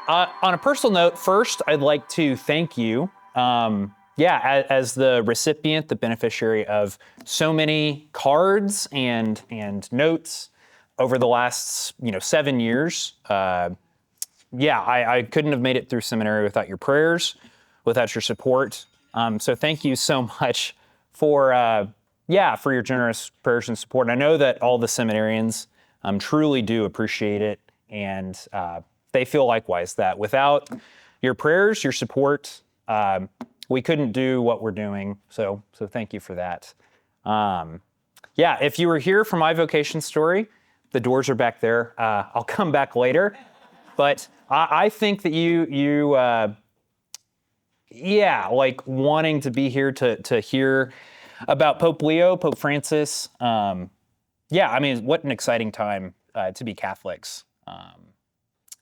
On a personal note, first, I'd like to thank you. As the recipient, the beneficiary of so many cards and notes over the last 7 years. I couldn't have made it through seminary without your prayers, without your support. So thank you so much for your generous prayers and support. And I know that all the seminarians truly do appreciate it, and they feel likewise that without your prayers, your support, we couldn't do what we're doing. So thank you for that. If you were here for my vocation story, the doors are back there. I'll come back later. But I think that you wanting to be here to hear about Pope Leo, Pope Francis. What an exciting time to be Catholics.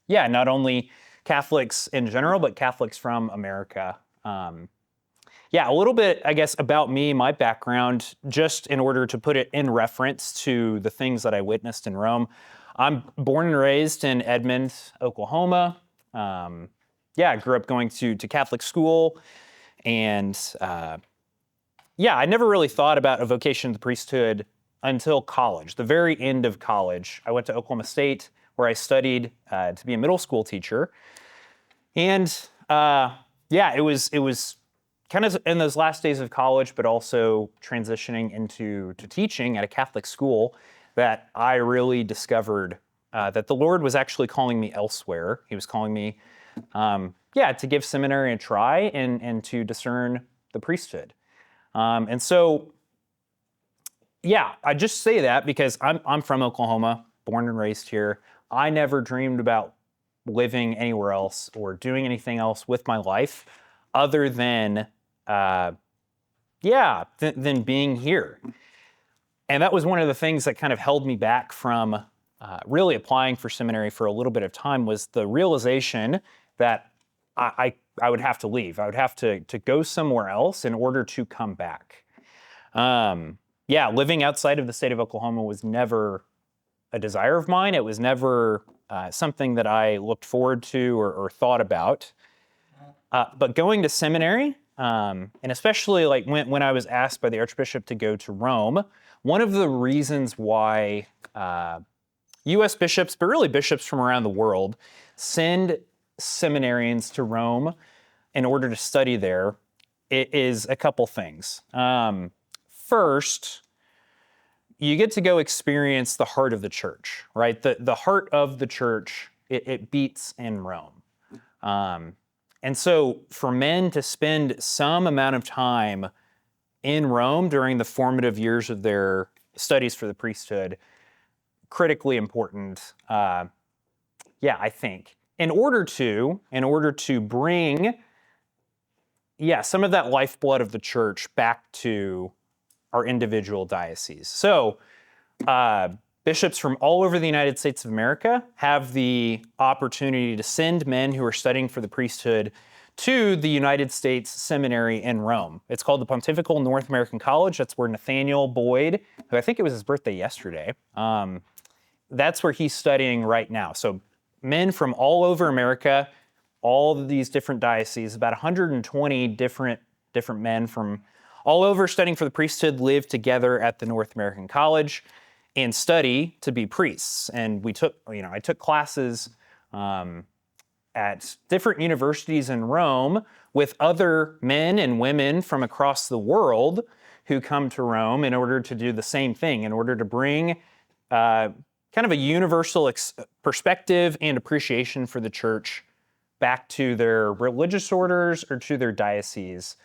Not only Catholics in general, but Catholics from America. A little bit, I guess, about me, my background, just in order to put it in reference to the things that I witnessed in Rome. I'm born and raised in Edmond, Oklahoma. I grew up going to Catholic school, and I never really thought about a vocation to the priesthood until college, the very end of college. I went to Oklahoma State, where I studied to be a middle school teacher. And it was kind of in those last days of college, but also transitioning into teaching at a Catholic school, that I really discovered that the Lord was actually calling me elsewhere. He was calling me, to give seminary a try and to discern the priesthood. I just say that because I'm from Oklahoma, born and raised here. I never dreamed about living anywhere else or doing anything else with my life other than being here. And that was one of the things that kind of held me back from really applying for seminary for a little bit of time, was the realization that I would have to leave. I would have to go somewhere else in order to come back. Living outside of the state of Oklahoma was never a desire of mine. It was never something that I looked forward to or thought about. But going to seminary, and especially like when I was asked by the Archbishop to go to Rome, one of the reasons why U.S. bishops, but really bishops from around the world, send seminarians to Rome in order to study there, it is a couple things. First, you get to go experience the heart of the church, right? The heart of the church, it beats in Rome. And so for men to spend some amount of time in Rome during the formative years of their studies for the priesthood, critically important, I think. In order to bring, some of that lifeblood of the church back to our individual dioceses. So bishops from all over the United States of America have the opportunity to send men who are studying for the priesthood to the United States Seminary in Rome. It's called the Pontifical North American College. That's where Nathaniel Boyd, who I think it was his birthday yesterday, that's where he's studying right now. So men from all over America, all of these different dioceses, about 120 different men from all over studying for the priesthood live together at the North American College and study to be priests. And I took classes at different universities in Rome with other men and women from across the world who come to Rome in order to do the same thing, in order to bring kind of a universal perspective and appreciation for the church back to their religious orders or to their diocese.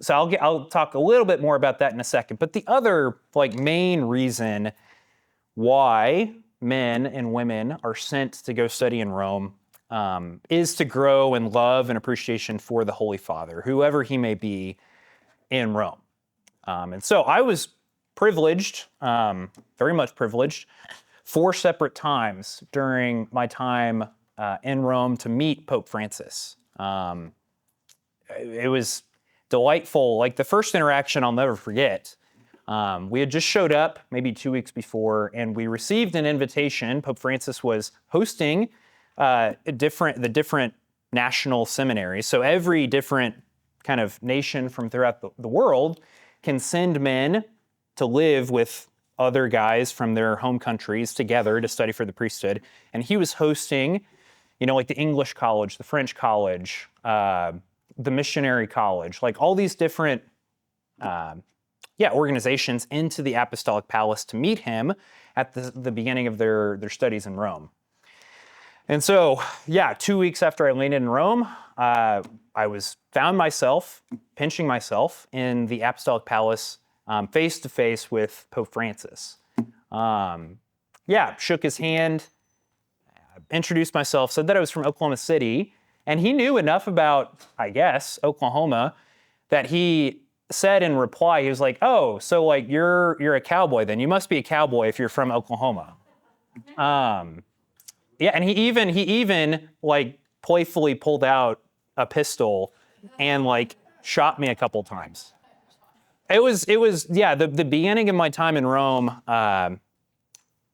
So I'll talk a little bit more about that in a second. But the other main reason why men and women are sent to go study in Rome is to grow in love and appreciation for the Holy Father, whoever he may be in Rome. And so I was privileged, very much privileged, 4 separate times during my time in Rome to meet Pope Francis. It was delightful. Like the first interaction I'll never forget. We had just showed up maybe 2 weeks before, and we received an invitation. Pope Francis was hosting the different national seminaries. So every different kind of nation from throughout the world can send men to live with other guys from their home countries together to study for the priesthood. And he was hosting, like the English college, the French college, the missionary college, like all these different organizations into the apostolic palace to meet him at the beginning of their studies in Rome. And so, 2 weeks after I landed in Rome, I found myself pinching myself in the apostolic palace face to face with Pope Francis. Shook his hand, introduced myself, said that I was from Oklahoma City, and he knew enough about, I guess, Oklahoma that he said in reply, he was like, "Oh, so like you're a cowboy then? You must be a cowboy if you're from Oklahoma." And he even like playfully pulled out a pistol and like shot me a couple times. It was the beginning of my time in Rome.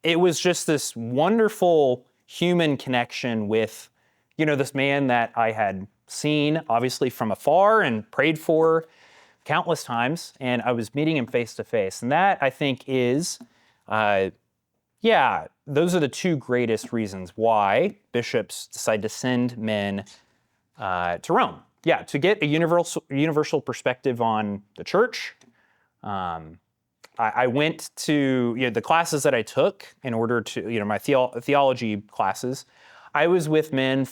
It was just this wonderful human connection with, this man that I had seen obviously from afar and prayed for countless times, and I was meeting him face to face. And that, I think, is, those are the two greatest reasons why bishops decide to send men to Rome. To get a universal perspective on the church. I went to the classes that I took in order to, my theology classes. I was with men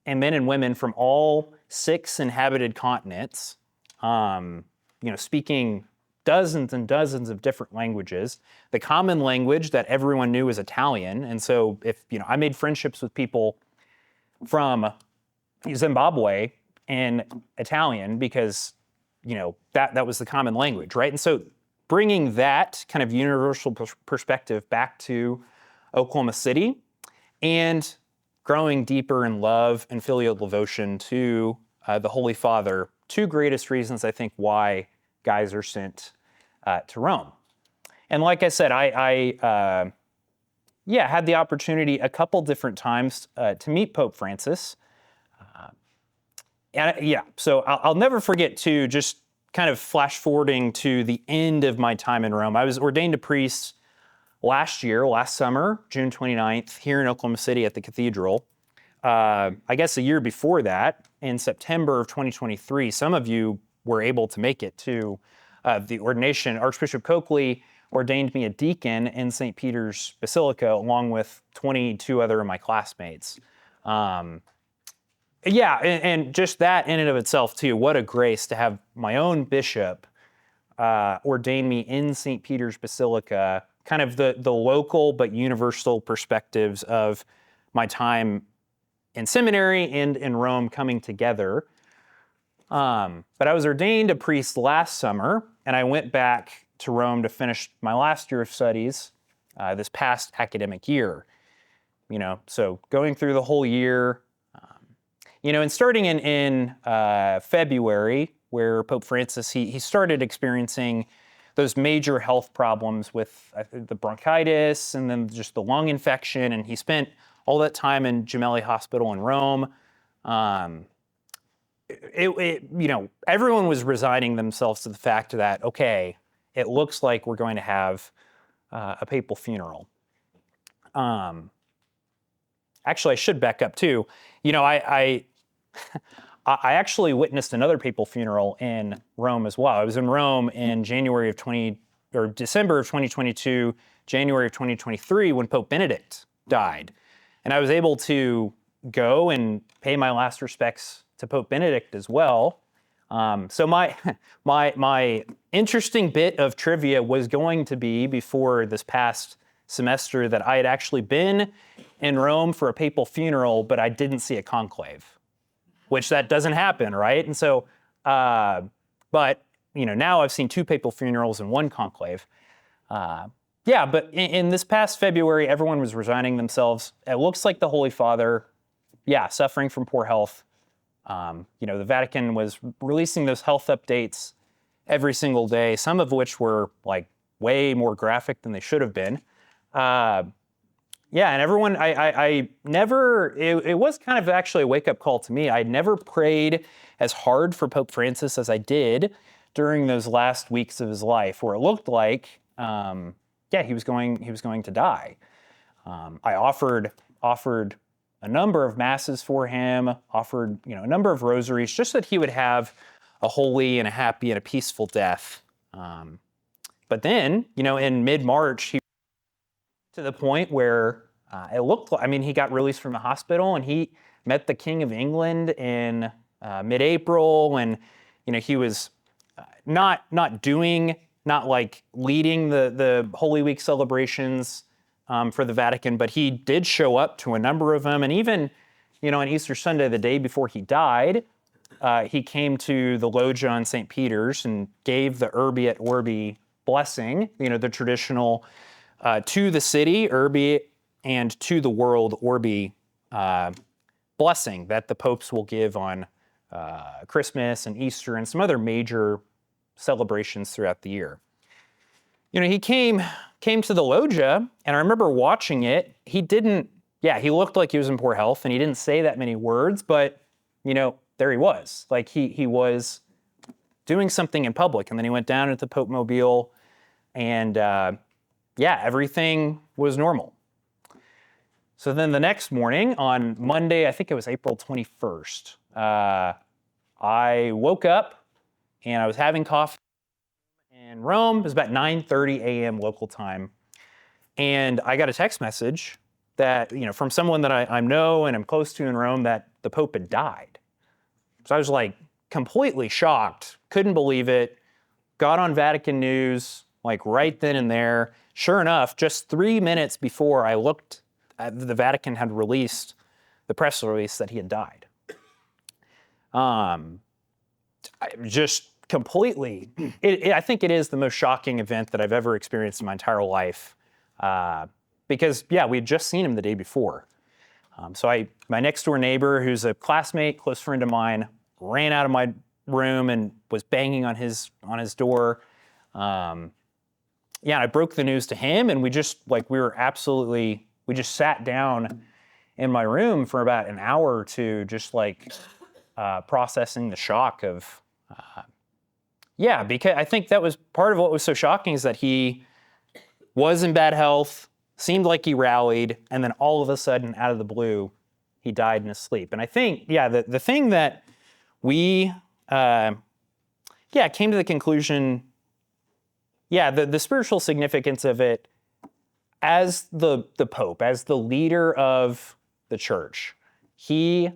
and women from all 6 inhabited continents, speaking dozens and dozens of different languages. The common language that everyone knew was Italian. And so I made friendships with people from Zimbabwe in Italian because, that was the common language, right? And so bringing that kind of universal perspective back to Oklahoma City and growing deeper in love and filial devotion to the Holy Father, two greatest reasons, I think, why guys are sent to Rome. And like I said, I had the opportunity a couple different times to meet Pope Francis. So I'll never forget, too, just kind of flash forwarding to the end of my time in Rome. I was ordained a priest last summer, June 29th, here in Oklahoma City at the cathedral. I guess a year before that, in September of 2023, some of you were able to make it to the ordination. Archbishop Coakley ordained me a deacon in St. Peter's Basilica, along with 22 other of my classmates. And just that in and of itself, too, what a grace to have my own bishop ordain me in St. Peter's Basilica, kind of the local but universal perspectives of my time in seminary and in Rome coming together. But I was ordained a priest last summer, and I went back to Rome to finish my last year of studies this past academic year. So going through the whole year, and starting in February, where Pope Francis, he started experiencing those major health problems with the bronchitis and then just the lung infection, and he spent all that time in Gemelli Hospital in Rome. Everyone was resigning themselves to the fact that, okay, it looks like we're going to have a papal funeral. Actually, I should back up too. I actually witnessed another papal funeral in Rome as well. I was in Rome in December of 2022, January of 2023, when Pope Benedict died. And I was able to go and pay my last respects to Pope Benedict as well. So my interesting bit of trivia was going to be, before this past semester, that I had actually been in Rome for a papal funeral, but I didn't see a conclave, which that doesn't happen, right? And so, but now I've seen 2 papal funerals and 1 conclave. But in this past February, everyone was resigning themselves. It looks like the Holy Father, suffering from poor health. The Vatican was releasing those health updates every single day, some of which were like way more graphic than they should have been. Yeah, and everyone, I never, it was kind of actually a wake-up call to me. I never prayed as hard for Pope Francis as I did during those last weeks of his life, where it looked like, yeah, he was going to die. I offered a number of masses for him, offered a number of rosaries, just that he would have a holy and a happy and a peaceful death. But then, in mid-March, he to the point where it looked like, he got released from the hospital and he met the King of England in mid-April, and he was not like leading the Holy Week celebrations for the Vatican, but he did show up to a number of them, and even on Easter Sunday, the day before he died, he came to the loggia on St. Peter's and gave the Urbi et Orbi blessing, the traditional to the city, Urbi, and to the world, Orbi, blessing that the popes will give on Christmas and Easter and some other major celebrations throughout the year. He came to the loggia, and I remember watching it. He looked like he was in poor health, and he didn't say that many words, but, there he was. Like, he was doing something in public, and then he went down into the Pope Mobile, and everything was normal. So then the next morning, on Monday, I think it was April 21st, I woke up and I was having coffee in Rome. It was about 9:30 a.m. local time. And I got a text message that, from someone that I know and I'm close to in Rome, that the Pope had died. So I was like completely shocked, couldn't believe it, got on Vatican News, like right then and there. Sure enough, just 3 minutes before I looked, the Vatican had released the press release that he had died. Just completely, I think it is the most shocking event that I've ever experienced in my entire life. Because, we had just seen him the day before. So my next door neighbor, who's a classmate, close friend of mine, ran out of my room and was banging on his door. And I broke the news to him, and we just sat down in my room for about an hour or two, just processing the shock of, because I think that was part of what was so shocking, is that he was in bad health, seemed like he rallied, and then all of a sudden, out of the blue, he died in his sleep. And I think, the thing that we, came to the conclusion, the spiritual significance of it, as the Pope, as the leader of the church, he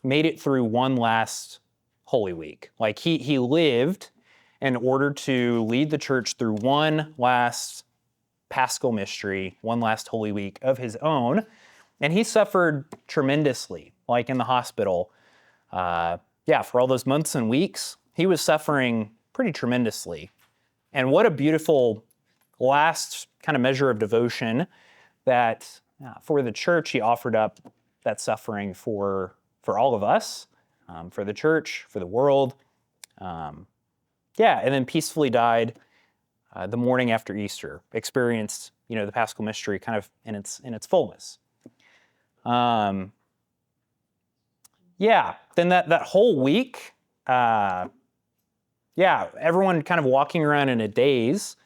made it through one last Holy Week. Like, he lived in order to lead the church through one last Paschal mystery, one last Holy Week of his own, and he suffered tremendously, like in the hospital. For all those months and weeks, he was suffering pretty tremendously. And what a beautiful last kind of measure of devotion that for the church, he offered up that suffering for all of us, for the church, for the world. And then peacefully died the morning after Easter, experienced, the Paschal mystery kind of in its fullness. Then that whole week, everyone kind of walking around in a daze.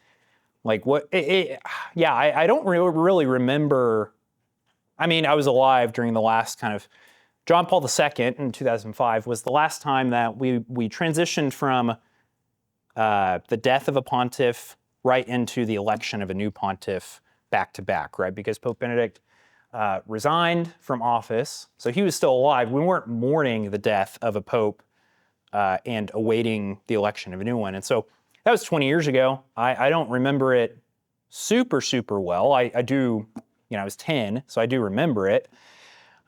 Like I don't really remember. I was alive during the last kind of, John Paul II in 2005 was the last time that we transitioned from the death of a pontiff right into the election of a new pontiff back to back, right? Because Pope Benedict resigned from office, so he was still alive. We weren't mourning the death of a pope and awaiting the election of a new one. And so that was 20 years ago. I don't remember it super, super well. I do, I was 10, so I do remember it.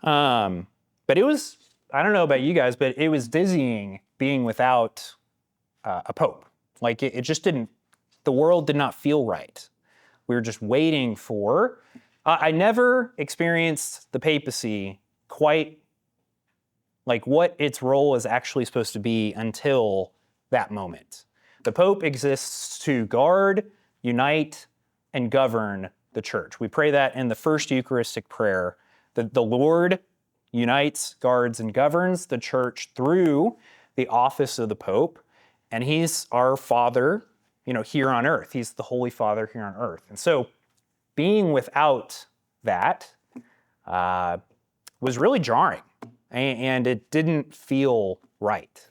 But it was, I don't know about you guys, but it was dizzying being without a pope. Like, it just didn't, the world did not feel right. We were just waiting for, I never experienced the papacy quite like what its role is actually supposed to be until that moment. The Pope exists to guard, unite, and govern the the church. We pray that in the first Eucharistic prayer, that the Lord unites, guards, and governs the church through the office of the Pope, and he's our Father, here on earth. He's the Holy Father here on earth. And so being without that was really jarring, and it didn't feel right.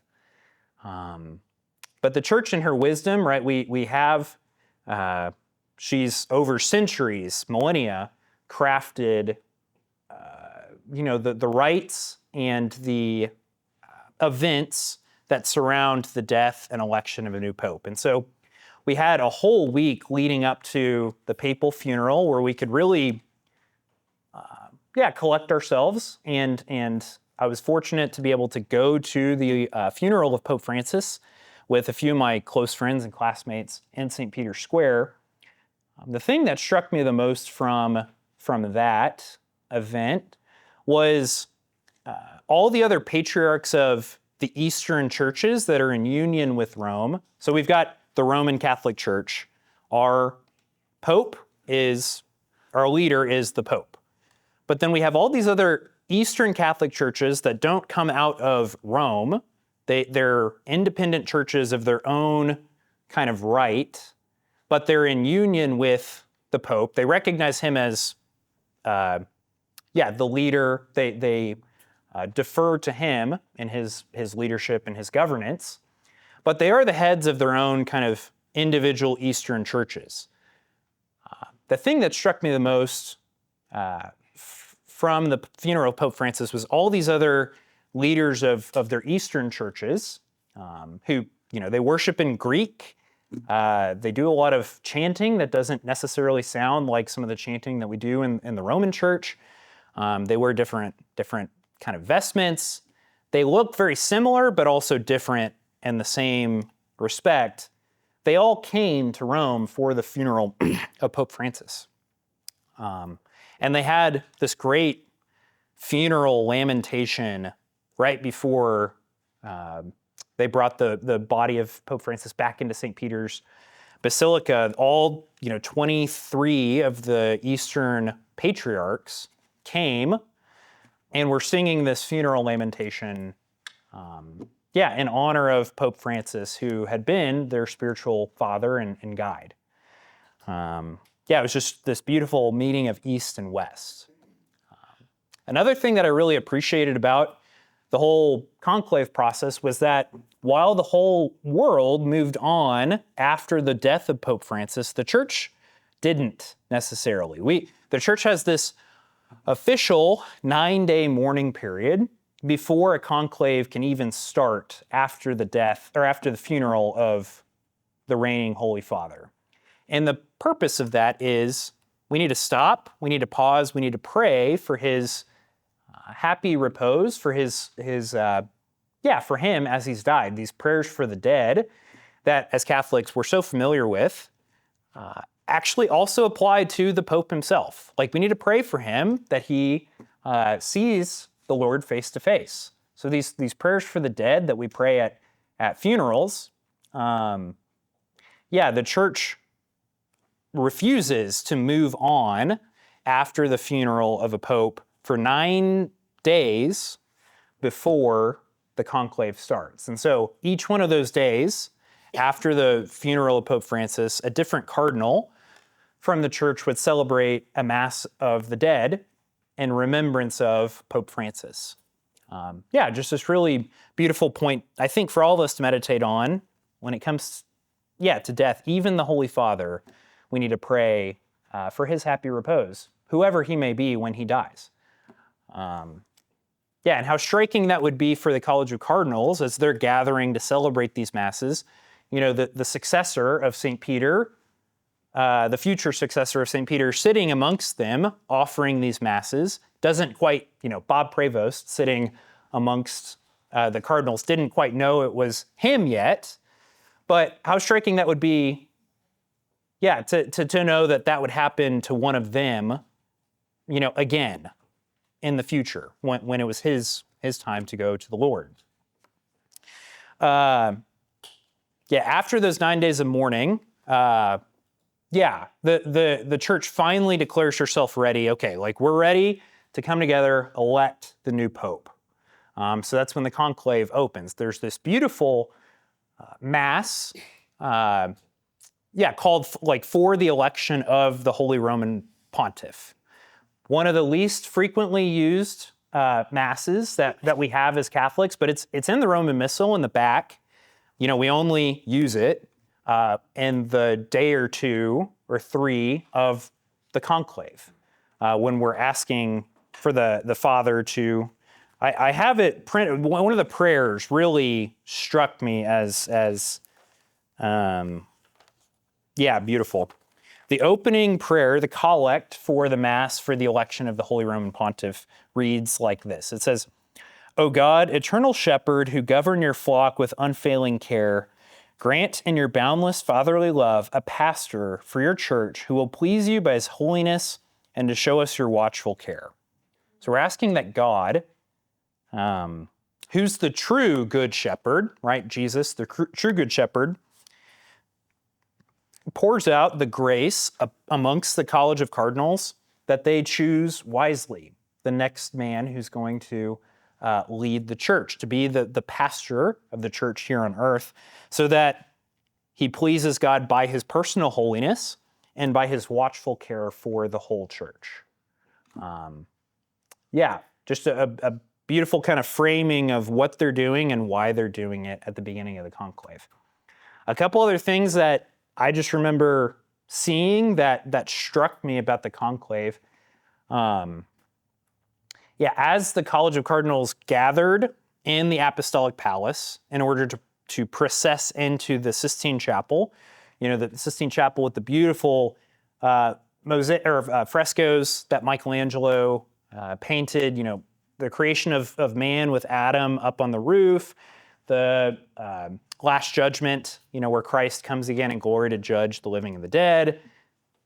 But the church in her wisdom, right, we have, she's over centuries, millennia, crafted, the rites and the events that surround the death and election of a new pope. And so we had a whole week leading up to the papal funeral where we could really, collect ourselves. And I was fortunate to be able to go to the funeral of Pope Francis with a few of my close friends and classmates in St. Peter's Square. The thing that struck me the most from that event was all the other patriarchs of the Eastern churches that are in union with Rome. So we've got the Roman Catholic Church. Our leader is the Pope. But then we have all these other Eastern Catholic churches that don't come out of Rome. They're independent churches of their own kind of right, but they're in union with the Pope. They recognize him as, the leader. They defer to him in his leadership and his governance, but they are the heads of their own kind of individual Eastern churches. The thing that struck me the most from the funeral of Pope Francis was all these other leaders of their Eastern churches who, they worship in Greek. They do a lot of chanting that doesn't necessarily sound like some of the chanting that we do in the Roman Church. They wear different kind of vestments. They look very similar, but also different in the same respect. They all came to Rome for the funeral of Pope Francis. And they had this great funeral lamentation right before they brought the body of Pope Francis back into St. Peter's Basilica. All 23 of the Eastern patriarchs came and were singing this funeral lamentation, in honor of Pope Francis, who had been their spiritual father and guide. It was just this beautiful meeting of East and West. Another thing that I really appreciated about the whole conclave process was that while the whole world moved on after the death of Pope Francis, the church didn't necessarily. The church has this official 9-day mourning period before a conclave can even start after the death or after the funeral of the reigning Holy Father. And the purpose of that is we need to stop, we need to pause, we need to pray for his happy repose, for for him as he's died. These prayers for the dead that as Catholics we're so familiar with actually also apply to the Pope himself. Like we need to pray for him that he sees the Lord face to face. So these prayers for the dead that we pray at funerals, the church refuses to move on after the funeral of a pope for 9 days before the conclave starts. And so each one of those days after the funeral of Pope Francis, a different cardinal from the church would celebrate a Mass of the Dead in remembrance of Pope Francis. Just this really beautiful point, I think, for all of us to meditate on when it comes, to death. Even the Holy Father, we need to pray for his happy repose, whoever he may be when he dies. And how striking that would be for the College of Cardinals as they're gathering to celebrate these Masses. The successor of St. Peter, the future successor of St. Peter, sitting amongst them, offering these Masses, doesn't quite, Bob Prevost sitting amongst the cardinals didn't quite know it was him yet, but how striking that would be, to know that would happen to one of them, again, in the future, when it was his time to go to the Lord. After those 9 days of mourning, yeah, the church finally declares herself ready. Okay, like we're ready to come together, elect the new pope. So that's when the conclave opens. There's this beautiful mass, called like for the election of the Holy Roman Pontiff. One of the least frequently used masses that we have as Catholics, but it's in the Roman Missal in the back. You know, we only use it in the day or two or three of the conclave when we're asking for the Father to. I have it printed. One of the prayers really struck me as beautiful. The opening prayer, the collect for the Mass for the election of the Holy Roman Pontiff, reads like this. It says, O God, eternal shepherd, who govern your flock with unfailing care, grant in your boundless fatherly love a pastor for your church who will please you by his holiness and to show us your watchful care. So we're asking that God, who's the true good shepherd, right? Jesus, the true good shepherd, pours out the grace amongst the College of Cardinals that they choose wisely the next man who's going to lead the church, to be the pastor of the church here on earth, so that he pleases God by his personal holiness and by his watchful care for the whole church. Just a beautiful kind of framing of what they're doing and why they're doing it at the beginning of the conclave. A couple other things that I just remember seeing that struck me about the conclave. As the College of Cardinals gathered in the Apostolic Palace in order to process into the Sistine Chapel, you know, the Sistine Chapel with the beautiful frescoes that Michelangelo painted, you know, the creation of man with Adam up on the roof, the Last Judgment, you know, where Christ comes again in glory to judge the living and the dead,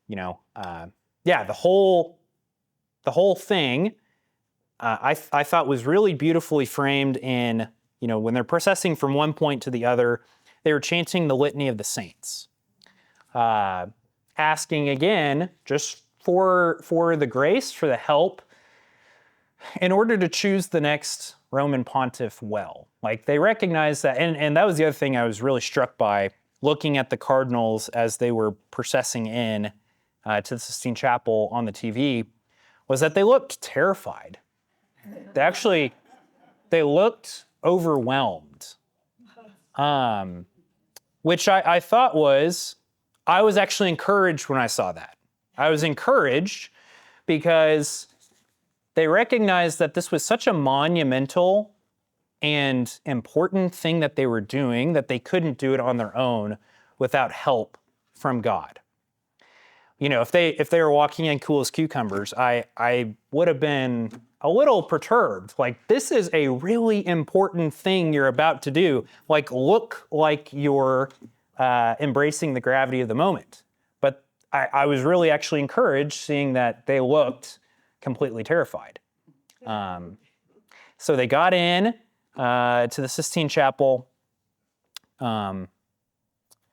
you know, the whole thing I thought was really beautifully framed in, you know, when they're processing from one point to the other, they were chanting the Litany of the Saints, asking again just for the grace, for the help, in order to choose the next Roman pontiff well. Like they recognize that, and that was the other thing I was really struck by looking at the cardinals as they were processing in to the Sistine Chapel on the TV, was that they looked terrified. They looked overwhelmed, which I thought I was actually encouraged when I saw that. I was encouraged because they recognized that this was such a monumental and important thing that they were doing that they couldn't do it on their own without help from God. You know, if they were walking in cool as cucumbers, I would have been a little perturbed. Like, this is a really important thing you're about to do. Like, look like you're embracing the gravity of the moment. But I was really actually encouraged seeing that they looked completely terrified. So they got in to the Sistine Chapel. And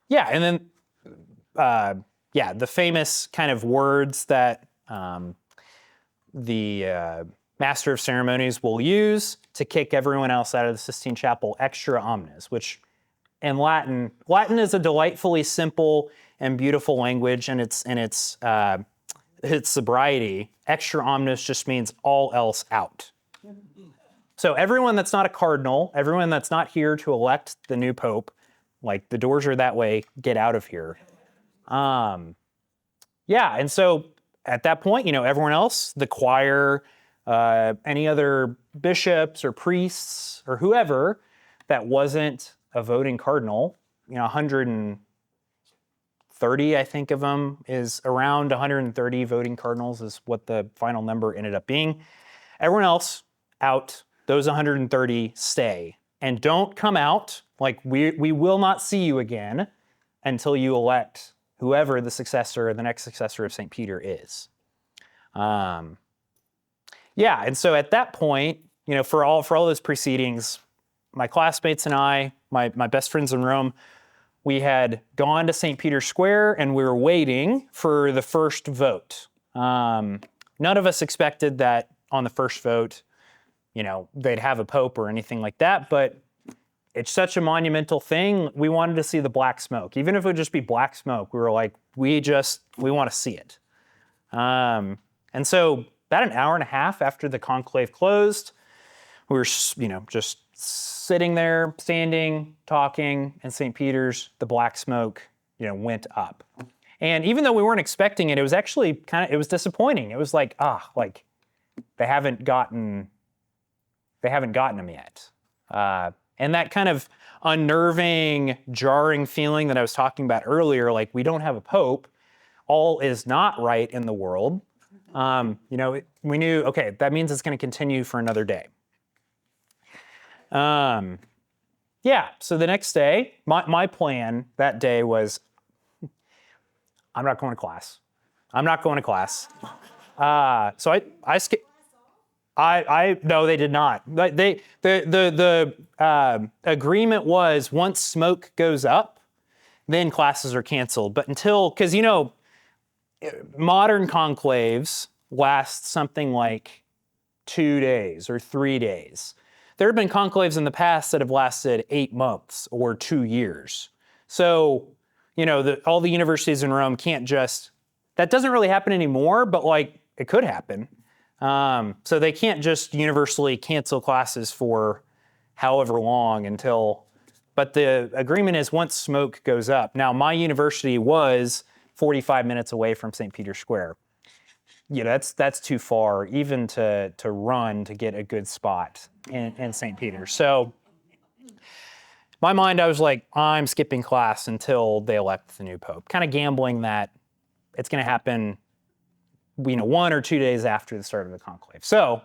then the famous kind of words that the Master of Ceremonies will use to kick everyone else out of the Sistine Chapel, extra omnes, which in Latin is a delightfully simple and beautiful language, and its sobriety. Extra omnes just means all else out. So everyone that's not a cardinal, everyone that's not here to elect the new pope, like the doors are that way, get out of here. And so at that point, you know, everyone else, the choir, any other bishops or priests or whoever that wasn't a voting cardinal, you know, 130, I think, of them, is around 130 voting cardinals is what the final number ended up being. Everyone else out, those 130 stay. And don't come out, like we will not see you again until you elect whoever the successor or the next successor of St. Peter is. And so at that point, you know, for all those proceedings, my classmates and I, my best friends in Rome, we had gone to St. Peter's Square and we were waiting for the first vote. None of us expected that on the first vote, they'd have a pope or anything like that, but it's such a monumental thing. We wanted to see the black smoke. Even if it would just be black smoke, we were like, we want to see it. And so about an hour and a half after the conclave closed, we were, just sitting there, standing, talking in St. Peter's. The black smoke, went up. And even though we weren't expecting it, it was actually it was disappointing. It was like, they haven't gotten him yet. And that kind of unnerving, jarring feeling that I was talking about earlier, like we don't have a pope, all is not right in the world. We knew, okay, that means it's going to continue for another day. So the next day, my plan that day was, I'm not going to class. So no, they did not. The agreement was once smoke goes up, then classes are canceled. But because modern conclaves last something like 2 days or 3 days. There have been conclaves in the past that have lasted 8 months or 2 years. So, all the universities in Rome can't just, that doesn't really happen anymore, but it could happen. So they can't just universally cancel classes for however long but the agreement is once smoke goes up. Now, my university was 45 minutes away from St. Peter's Square. That's too far even to run to get a good spot in St. Peter's. So in my mind, I was like, I'm skipping class until they elect the new pope, kind of gambling that it's going to happen 1 or 2 days after the start of the conclave. So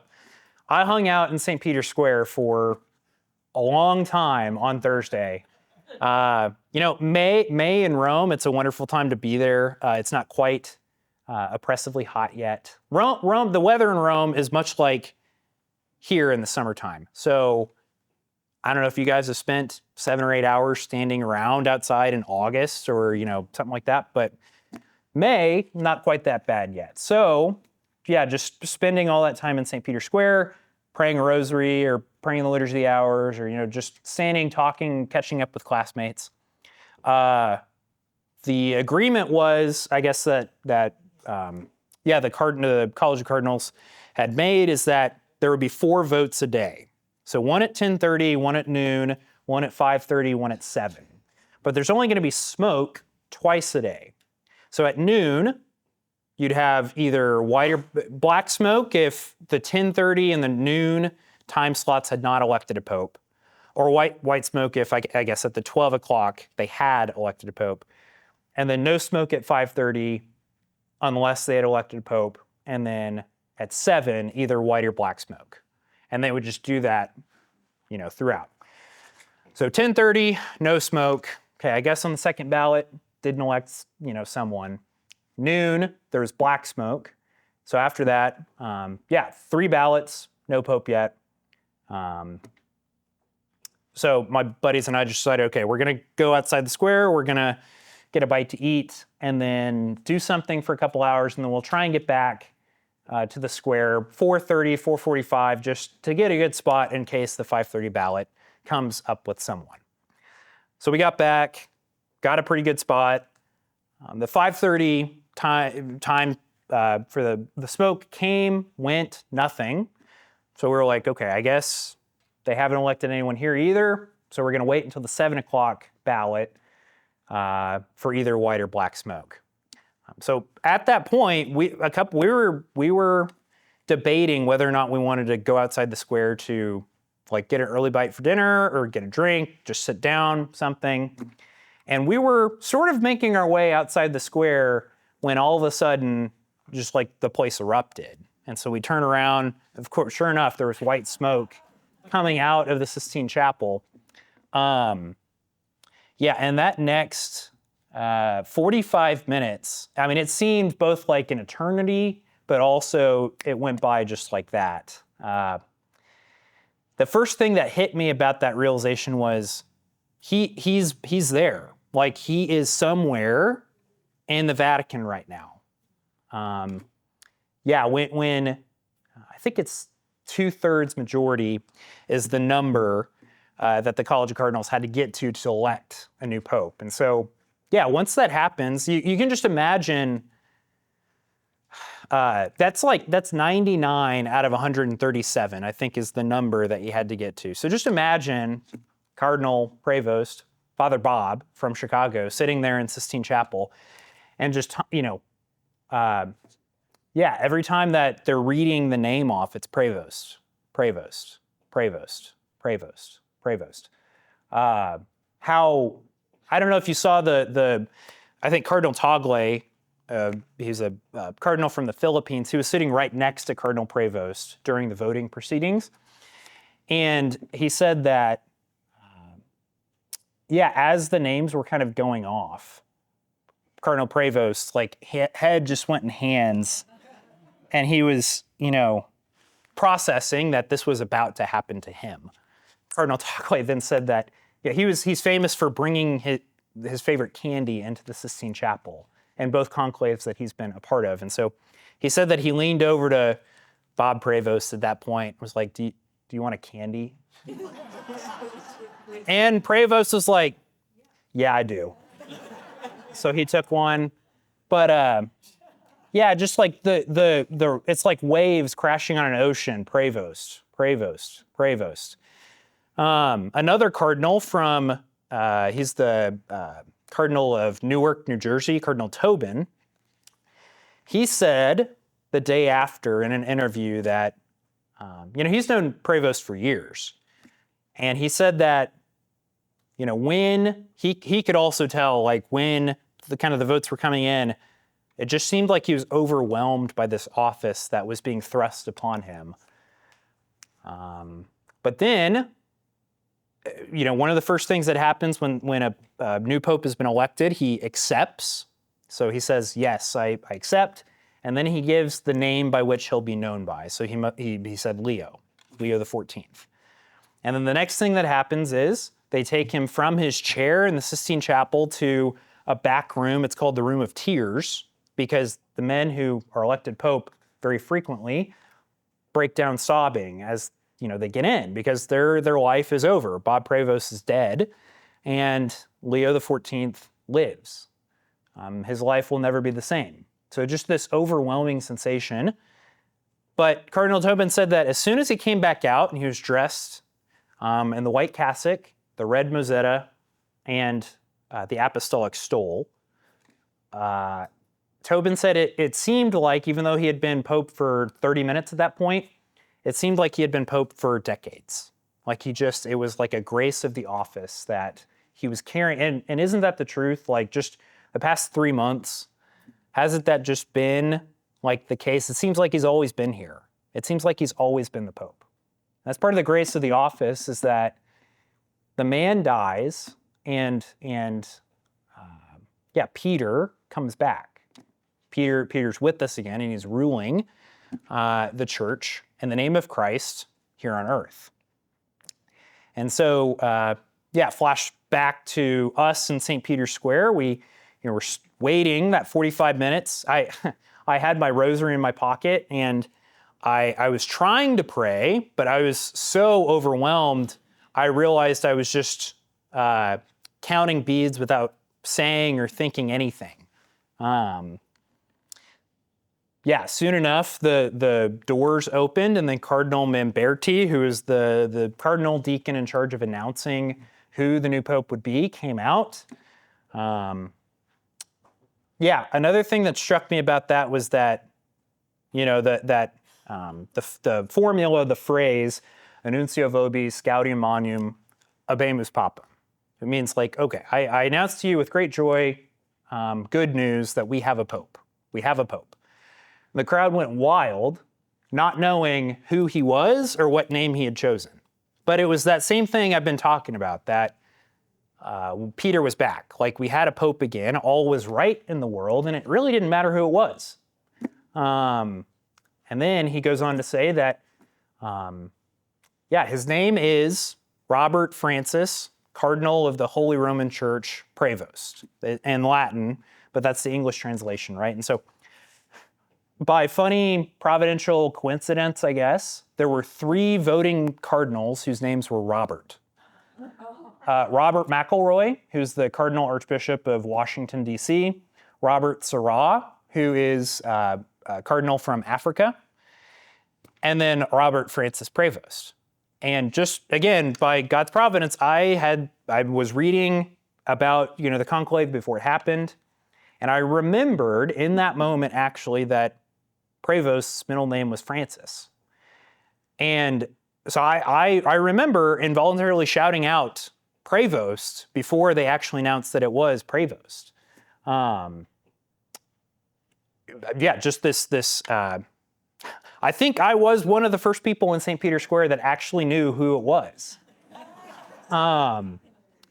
I hung out in St. Peter's Square for a long time on Thursday. May in Rome, it's a wonderful time to be there. It's not quite oppressively hot yet. Rome, the weather in Rome is much like here in the summertime. So I don't know if you guys have spent 7 or 8 hours standing around outside in August or, something like that, but May, not quite that bad yet. So yeah, just spending all that time in St. Peter's Square, praying a rosary or praying the Liturgy of the Hours or, just standing, talking, catching up with classmates. The agreement was, I guess the College of Cardinals had made is that there would be 4 votes a day. So one at 10:30, one at noon, one at 5:30, one at 7. But there's only going to be smoke twice a day. So at noon, you'd have either white or black smoke if the 10:30 and the noon time slots had not elected a pope, or white smoke if, I guess, at the 12 o'clock they had elected a pope, and then no smoke at 5:30 unless they had elected a pope, and then at 7, either white or black smoke. And they would just do that, throughout. So 10:30, no smoke. Okay, I guess on the second ballot, didn't elect, someone. Noon, there was black smoke. So after that, 3 ballots, no pope yet. So my buddies and I just decided, okay, we're going to go outside the square. We're going to get a bite to eat and then do something for a couple hours. And then we'll try and get back to the square 4:30, 4:45, just to get a good spot in case the 5:30 ballot comes up with someone. So we got back, got a pretty good spot. The 5:30 time for the smoke came, went, nothing. So we were like, okay, I guess they haven't elected anyone here either. So we're going to wait until the 7 o'clock ballot for either white or black smoke. So at that point, we were debating whether or not we wanted to go outside the square to get an early bite for dinner or get a drink, just sit down, something. And we were sort of making our way outside the square when all of a sudden, just the place erupted. And so we turn around, of course, sure enough, there was white smoke coming out of the Sistine Chapel. And that next 45 minutes, I mean, it seemed both like an eternity, but also it went by just like that. The first thing that hit me about that realization was he's there. like he is somewhere in the Vatican right now. When I think it's 2/3 majority is the number that the College of Cardinals had to get to elect a new pope. And so, once that happens, you can just imagine that's 99 out of 137, I think is the number that you had to get to. So just imagine Cardinal Prevost, Father Bob from Chicago, sitting there in Sistine Chapel, and just, every time that they're reading the name off, it's Prevost, Prevost, Prevost, Prevost, Prevost. I don't know if you saw I think Cardinal Tagle, he's a cardinal from the Philippines. He was sitting right next to Cardinal Prevost during the voting proceedings. And he said that, as the names were kind of going off, Cardinal Prevost, like, head just went in hands. And he was, processing that this was about to happen to him. Cardinal Tagle then said that, he's famous for bringing his favorite candy into the Sistine Chapel and both conclaves that he's been a part of. And so he said that he leaned over to Bob Prevost at that point, was like, do you want a candy? And Prevost was like, yeah, I do. So he took one. But just like it's like waves crashing on an ocean. Prevost, Prevost, Prevost. Another cardinal from, he's the Cardinal of Newark, New Jersey, Cardinal Tobin. He said the day after in an interview that, he's known Prevost for years. And he said that, when he could also tell, like, when the votes were coming in, it just seemed like he was overwhelmed by this office that was being thrust upon him. But then, one of the first things that happens when a new pope has been elected, he accepts. So he says, yes, I accept. And then he gives the name by which he'll be known by. So he said Leo XIV. And then the next thing that happens is they take him from his chair in the Sistine Chapel to a back room. It's called the Room of Tears, because the men who are elected pope very frequently break down sobbing as they get in, because their life is over. Bob Prevost is dead, and Leo XIV lives. His life will never be the same. So just this overwhelming sensation. But Cardinal Tobin said that as soon as he came back out and he was dressed in the white cassock, the red mozzetta, and the apostolic stole, Tobin said it seemed like, even though he had been pope for 30 minutes at that point, it seemed like he had been pope for decades. Like it was like a grace of the office that he was carrying. And isn't that the truth? Like, just the past 3 months, hasn't that just been like the case? It seems like he's always been here. It seems like he's always been the pope. That's part of the grace of the office, is that the man dies and Peter comes back. Peter's with us again, and he's ruling the church in the name of Christ here on earth. And so, flash back to us in St. Peter's Square. We're waiting that 45 minutes. I had my rosary in my pocket, and I was trying to pray, but I was so overwhelmed, I realized I was just counting beads without saying or thinking anything. Soon enough, the doors opened, and then Cardinal Mamberti, who is the cardinal deacon in charge of announcing who the new pope would be, came out. Another thing that struck me about that was that, the formula, the phrase, Annuncio vobis gaudium magnum habemus papam. It means, like, okay, I announce to you with great joy, good news that we have a pope. We have a pope. The crowd went wild, not knowing who he was or what name he had chosen. But it was that same thing I've been talking about, that Peter was back. Like, we had a pope again, all was right in the world, and it really didn't matter who it was. And then he goes on to say that, his name is Robert Francis Cardinal of the Holy Roman Church, Prevost, in Latin, but that's the English translation, right? And so by funny providential coincidence, I guess, there were 3 voting cardinals whose names were Robert. Robert McElroy, who's the Cardinal Archbishop of Washington, D.C., Robert Serra, who is a cardinal from Africa, and then Robert Francis Prevost. And just, again, by God's providence, I was reading about, the conclave before it happened, and I remembered in that moment, actually, that Prevost's middle name was Francis. And so I remember involuntarily shouting out Prevost before they actually announced that it was Prevost. Just this. I think I was one of the first people in St. Peter's Square that actually knew who it was. And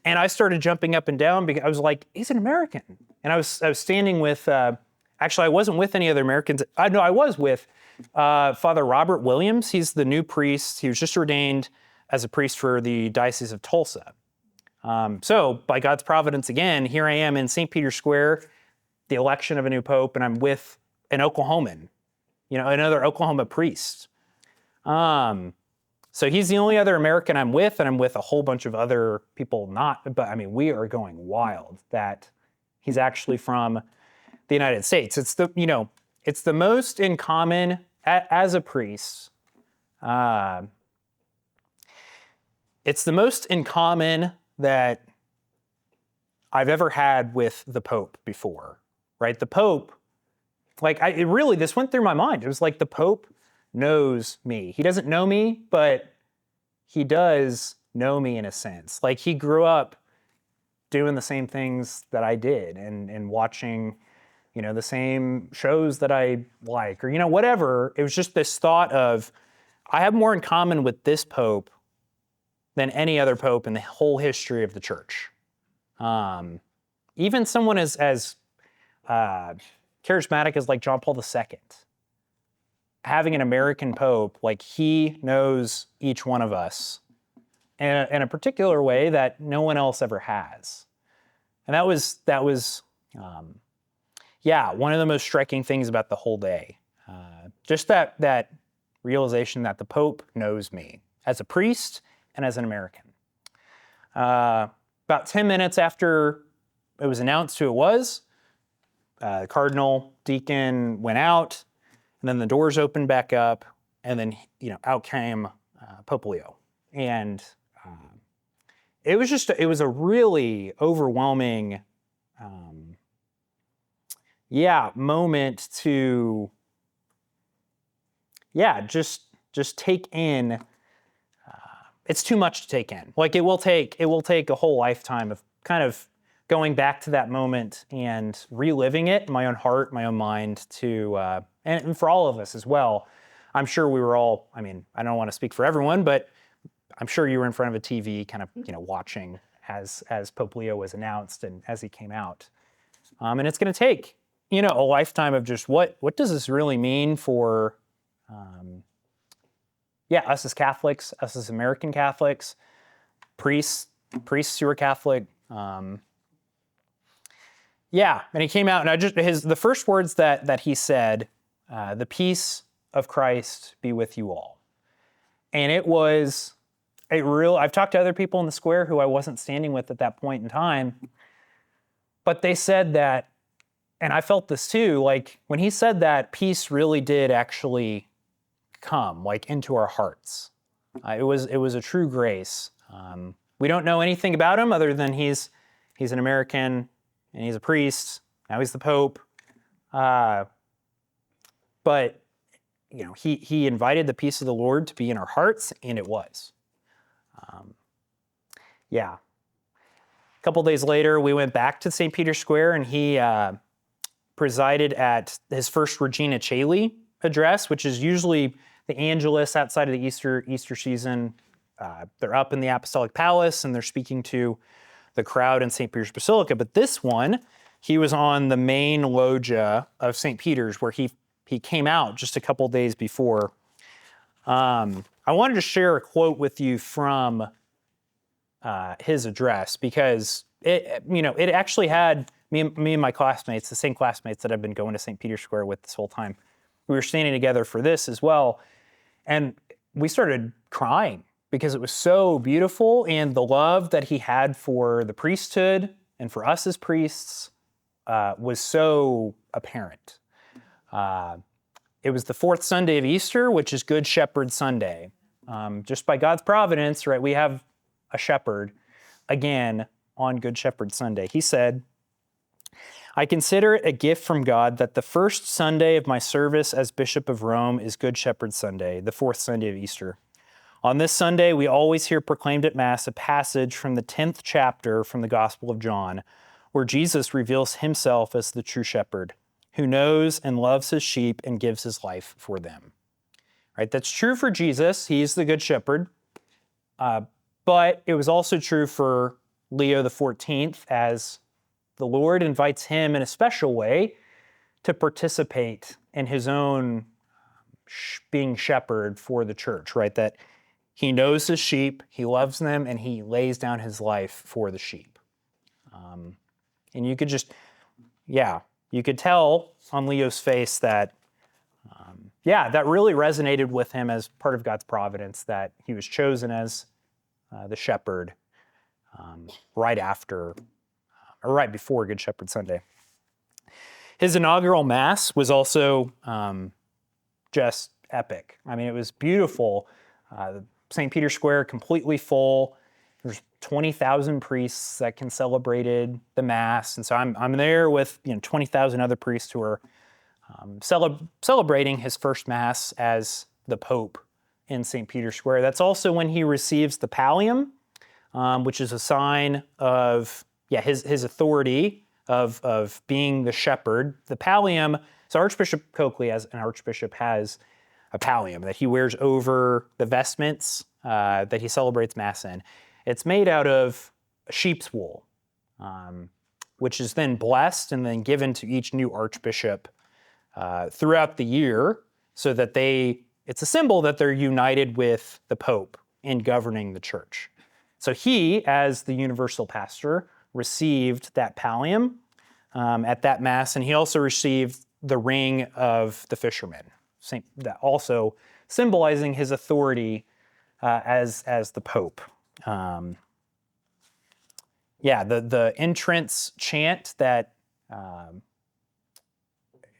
I started jumping up and down because I was like, he's an American. And I was standing with, actually I wasn't with any other Americans. I was with Father Robert Williams. He's the new priest. He was just ordained as a priest for the Diocese of Tulsa. So by God's providence, again, here I am in St. Peter's Square, the election of a new pope, and I'm with an Oklahoman, another Oklahoma priest. So he's the only other American I'm with, and I'm with a whole bunch of other people we are going wild that he's actually from the United States. It's the most in common as a priest. It's the most in common that I've ever had with the Pope before, right? The Pope, this went through my mind. It was like the Pope knows me. He doesn't know me, but he does know me in a sense. Like he grew up doing the same things that I did and watching, the same shows that I like or, whatever. It was just this thought of, I have more in common with this Pope than any other Pope in the whole history of the church. Even someone as charismatic as like John Paul II, having an American Pope, like he knows each one of us in a particular way that no one else ever has. And that was one of the most striking things about the whole day. Just that realization that the Pope knows me as a priest and as an American. About 10 minutes after it was announced who it was, the cardinal deacon went out, and then the doors opened back up, and then out came Pope Leo. And it was a really overwhelming moment to just take in. It's too much to take in. Like it will take a whole lifetime of kind of going back to that moment and reliving it in my own heart, my own mind and for all of us as well. I'm sure we were all, I don't want to speak for everyone, but I'm sure you were in front of a TV kind of, watching as Pope Leo was announced and as he came out. And it's going to take, a lifetime of just what does this really mean for, us as Catholics, us as American Catholics, priests who are Catholic. And he came out, and the first words that he said, "The peace of Christ be with you all." And it was I've talked to other people in the square who I wasn't standing with at that point in time, but they said that, and I felt this too, like when he said that, peace really did actually come into our hearts. It was a true grace. We don't know anything about him other than he's an American and he's a priest. Now he's the Pope. But he invited the peace of the Lord to be in our hearts, and it was. A couple days later, we went back to St. Peter's Square, and he presided at his first Regina Caeli address, which is usually the Angelus outside of the Easter season. They're up in the Apostolic Palace, and they're speaking to the crowd in St. Peter's Basilica. But this one, he was on the main loggia of St. Peter's, where he came out just a couple days before. I wanted to share a quote with you from his address, because it actually had me and my classmates, the same classmates that I've been going to St. Peter's Square with this whole time. We were standing together for this as well, and we started crying because it was so beautiful, and the love that he had for the priesthood and for us as priests was so apparent. It was the fourth Sunday of Easter, which is Good Shepherd Sunday. Just by God's providence, right, we have a shepherd again on Good Shepherd Sunday. He said, "I consider it a gift from God that the first Sunday of my service as Bishop of Rome is Good Shepherd Sunday, the fourth Sunday of Easter. On this Sunday, we always hear proclaimed at Mass a passage from the 10th chapter from the Gospel of John, where Jesus reveals himself as the true shepherd, who knows and loves his sheep and gives his life for them." Right? That's true for Jesus. He's the good shepherd. But it was also true for Leo XIV, as the Lord invites him in a special way to participate in his own being shepherd for the church, right? That he knows his sheep, he loves them, and he lays down his life for the sheep. And you could you could tell on Leo's face that, that really resonated with him as part of God's providence, that he was chosen as the shepherd right before Good Shepherd Sunday. His inaugural Mass was also just epic. I mean, it was beautiful. St. Peter's Square completely full. There's 20,000 priests that celebrated the Mass, and so I'm there with 20,000 other priests who are celebrating his first Mass as the Pope in St. Peter's Square. That's also when he receives the pallium, which is a sign of his authority of being the shepherd. The pallium, so Archbishop Coakley, as an archbishop, has a pallium that he wears over the vestments that he celebrates Mass in. It's made out of sheep's wool, which is then blessed and then given to each new archbishop throughout the year, so that it's a symbol that they're united with the Pope in governing the church. So he, as the universal pastor, received that pallium at that Mass, and he also received the ring of the fisherman, that also symbolizing his authority as the Pope. The entrance chant that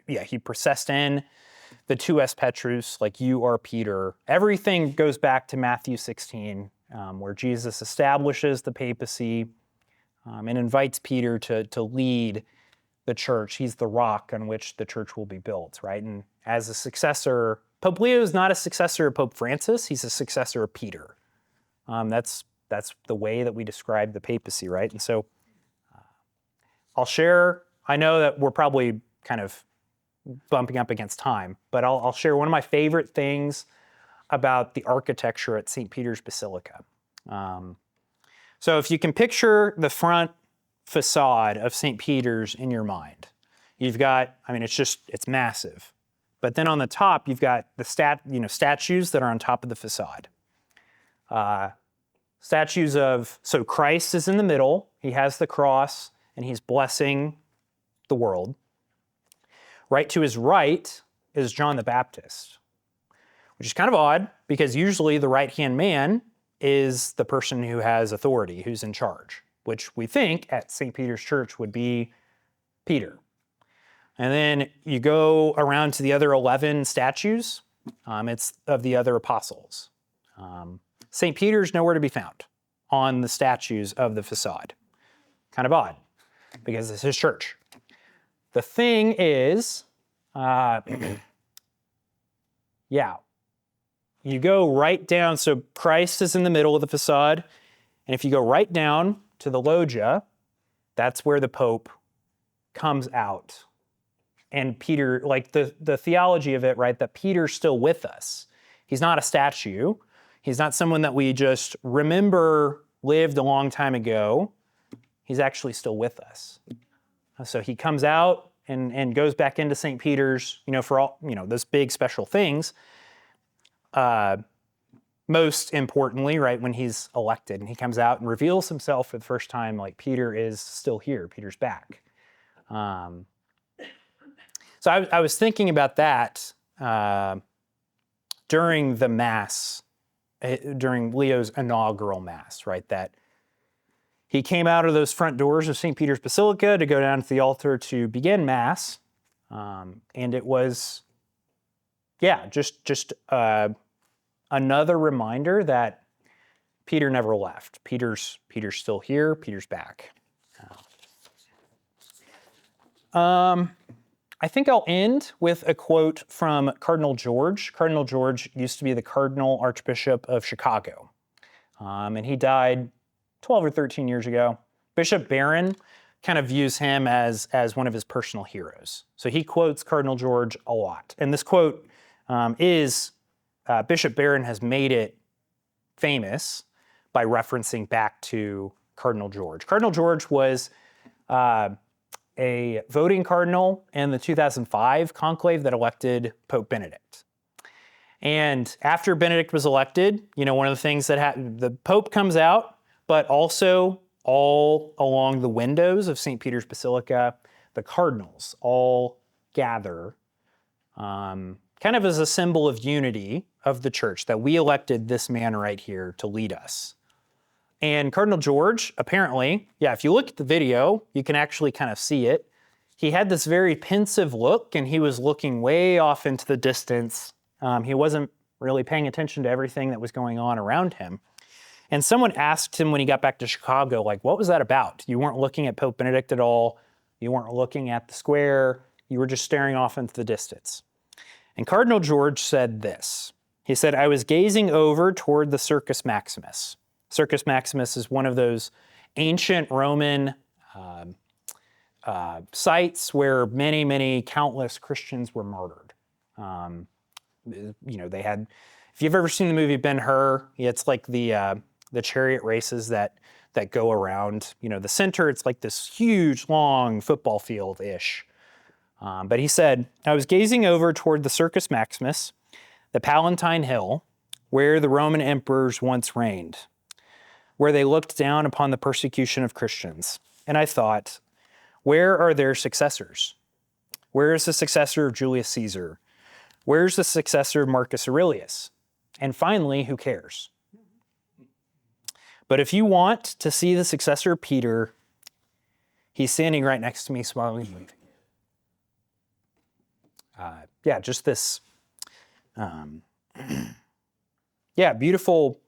he processed in, the Tu es Petrus, like you are Peter. Everything goes back to Matthew 16, where Jesus establishes the papacy and invites Peter to lead the church. He's the rock on which the church will be built, right? And as a successor, Pope Leo is not a successor of Pope Francis. He's a successor of Peter. That's the way that we describe the papacy, right? And so I'll share, I know that we're probably kind of bumping up against time, but I'll share one of my favorite things about the architecture at St. Peter's Basilica. So if you can picture the front facade of St. Peter's in your mind, you've got, it's massive. But then on the top, you've got the statues that are on top of the facade. Statues so Christ is in the middle, he has the cross, and he's blessing the world. Right to his right is John the Baptist, which is kind of odd because usually the right-hand man is the person who has authority, who's in charge, which we think at St. Peter's Church would be Peter. And then you go around to the other 11 statues. It's of the other apostles. St. Peter's nowhere to be found on the statues of the facade. Kind of odd, because it's his church. The thing is, you go right down, so Christ is in the middle of the facade, and if you go right down to the loggia, that's where the Pope comes out. And Peter, like the theology of it, right, that Peter's still with us. He's not a statue. He's not someone that we just remember lived a long time ago. He's actually still with us. So he comes out and goes back into St. Peter's, for all, those big special things. most importantly, right, when he's elected and he comes out and reveals himself for the first time, like Peter is still here, Peter's back. So I was thinking about that during the Mass, during Leo's inaugural Mass, right, that he came out of those front doors of St. Peter's Basilica to go down to the altar to begin Mass, and it was, just another reminder that Peter never left. Peter's still here. Peter's back. I think I'll end with a quote from Cardinal George. Cardinal George used to be the Cardinal Archbishop of Chicago, and he died 12 or 13 years ago. Bishop Barron kind of views him as one of his personal heroes. So he quotes Cardinal George a lot. And this quote is Bishop Barron has made it famous by referencing back to Cardinal George. Cardinal George was a voting cardinal in the 2005 conclave that elected Pope Benedict. And after Benedict was elected, one of the things that happened, the Pope comes out, but also all along the windows of St. Peter's Basilica, the cardinals all gather kind of as a symbol of unity of the church, that we elected this man right here to lead us. And Cardinal George, apparently, if you look at the video, you can actually kind of see it. He had this very pensive look, and he was looking way off into the distance. He wasn't really paying attention to everything that was going on around him. And someone asked him when he got back to Chicago, what was that about? You weren't looking at Pope Benedict at all. You weren't looking at the square. You were just staring off into the distance. And Cardinal George said this. He said, "I was gazing over toward the Circus Maximus." Circus Maximus is one of those ancient Roman sites where many, countless Christians were murdered. They had, if you've ever seen the movie Ben-Hur, it's like the chariot races that go around, the center, it's like this huge, long football field-ish. But he said, "I was gazing over toward the Circus Maximus, the Palatine Hill, where the Roman emperors once reigned, where they looked down upon the persecution of Christians. And I thought, where are their successors? Where is the successor of Julius Caesar? Where's the successor of Marcus Aurelius? And finally, who cares? But if you want to see the successor of Peter, he's standing right next to me, smiling and waving." Just this, beautiful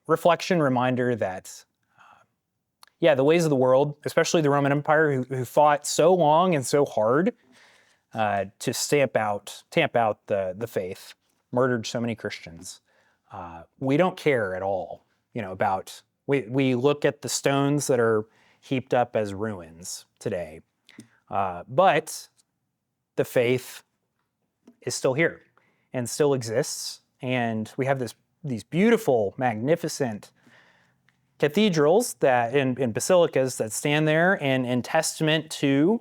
reflection, reminder that, the ways of the world, especially the Roman Empire, who fought so long and so hard to stamp out the faith, murdered so many Christians. We don't care at all, about, we look at the stones that are heaped up as ruins today, but the faith is still here and still exists, and we have these beautiful, magnificent cathedrals that in basilicas that stand there and in testament to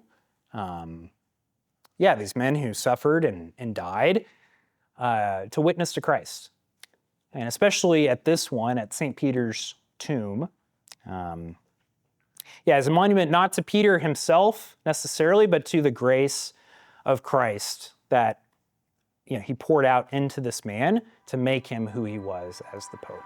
these men who suffered and died to witness to Christ. And especially at this one, at St. Peter's tomb, as a monument not to Peter himself necessarily, but to the grace of Christ that he poured out into this man to make him who he was as the Pope.